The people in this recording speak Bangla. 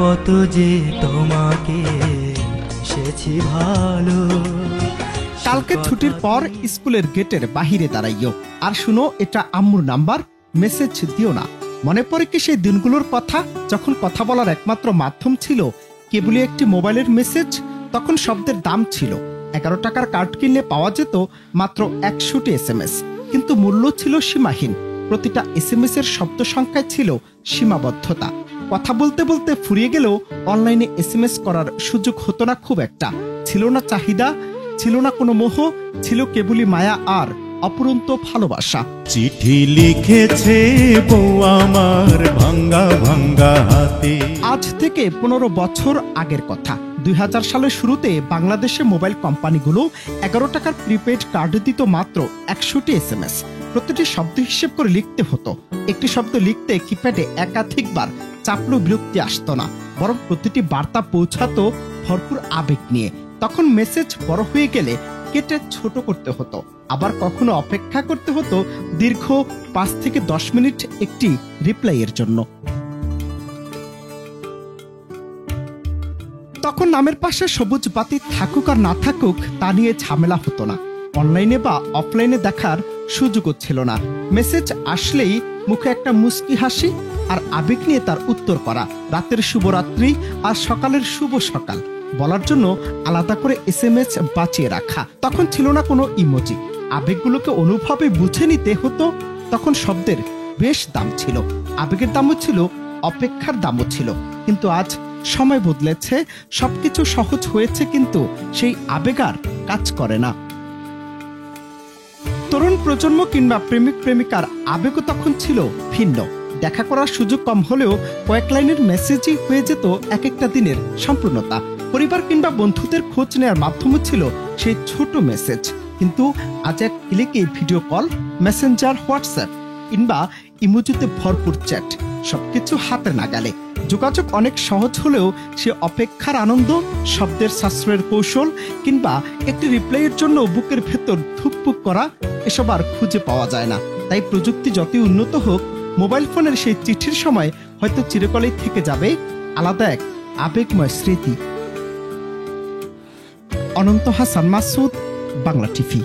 কত যে তোমাকে এসেছি ভালো। কালকে ছুটির পর স্কুলের গেটের বাহিরে দাঁড়াইও, আর শুনো এটা আম্মুর নাম্বার, মেসেজ দিও না। মনে পড়ে কি সেই দিনগুলোর কথা, যখন কথা বলার একমাত্র মাধ্যম ছিল কেবলই একটি মোবাইলের মেসেজ। তখন শব্দের দাম ছিল 11 টাকার কার্ড কিনলে পাওয়া যেত মাত্র 100টি SMS, কিন্তু মূল্য ছিল সীমাহীন। প্রতিটা SMS এর শব্দ সংখ্যায় ছিল সীমাবদ্ধতা। কথা বলতে বলতে ফুরিয়ে গেলেও অনলাইনে SMS করার সুযোগ হতো না খুব একটা। ছিল না চাহিদা, ছিল না কোনো মোহ, ছিল কেবলই মায়া আর অপুরন্ত ভালোবাসা। চিঠি লিখেছে বউ আমার ভাঙ্গা ভাঙ্গা হাতে। আজ থেকে 15 বছর আগের কথা। 2000 সালের শুরুতে বাংলাদেশে মোবাইল কোম্পানিগুলো 11 টাকার প্রিপেড কার্ড দিত মাত্র 100টি SMS। প্রতিটি শব্দ হিসেব করে লিখতে হতো। একটি শব্দ লিখতে কিপ্যাডে একাধিকবার চাপলেও বিরক্তি আসতো না, বরং প্রতিটি বার্তা পৌঁছাতো ভরপুর আবেগ নিয়ে। তখন মেসেজ বড় হয়ে গেলে কেটে ছোট করতে হতো, আবার কখনো অপেক্ষা করতে হতো দীর্ঘ 5 থেকে 10 মিনিট একটি রিপ্লাইয়ের জন্য। তখন নামের পাশে সবুজ বাতি থাকুক আর না থাকুক তা নিয়ে ঝামেলা হতো না। অনলাইনে বা অফলাইনে দেখার সুযোগও ছিল না। মেসেজ আসলেই মুখে একটা মুস্কি হাসি আর আবেগ নিয়ে তার উত্তর করা। রাতের শুভরাত্রি আর সকালের শুভ সকাল বলার জন্য আলাদা করে SMS বাঁচিয়ে রাখা। তখন ছিল না কোনো ইমোজি। আবেগগুলোকে অনুভবে বুঝে নিতে হতো। তখন শব্দের বেশ দাম ছিল, আবেগের দামও ছিল, অপেক্ষার দামও ছিল। কিন্তু আজ সময় বদলেছে, সবকিছু সহজ হয়েছে, কিন্তু সেই আবেগ আর কাজ করে না। তরুণ প্রজন্ম কিংবা প্রেমিক প্রেমিকার আবেগও তখন ছিল ভিন্ন। দেখা করার সুযোগ কম হলেও কয়েক লাইনের মেসেজই হয়ে যেত এক একটা দিনের সম্পূর্ণতা। পরিবার কিংবা বন্ধুদের খোঁজ নেওয়ার মাধ্যমও ছিল সেই ছোট মেসেজ। কিন্তু আজ এক ক্লিকে ভিডিও কল, মেসেঞ্জার, হোয়াটসঅ্যাপ কিংবা ইমোজিতে ভরপুর চ্যাট, সবকিছু হাতে নাগালে। যোগাযোগ অনেক সহজ হলেও সে অপেক্ষার আনন্দ, শব্দের সাশ্রয়ের কৌশল কিংবা একটি রিপ্লাইয়ের জন্য বুকের ভেতর ধুকপুক করা, এসব আর খুঁজে পাওয়া যায় না। তাই প্রযুক্তি যতই উন্নত হোক, মোবাইল ফোনের সেই চিঠির সময় হয়তো চিরকালেই থেকে যাবে আলাদা এক আবেগময় স্মৃতি। অনন্ত হাসান মাসুদ, বাংলা টিভি।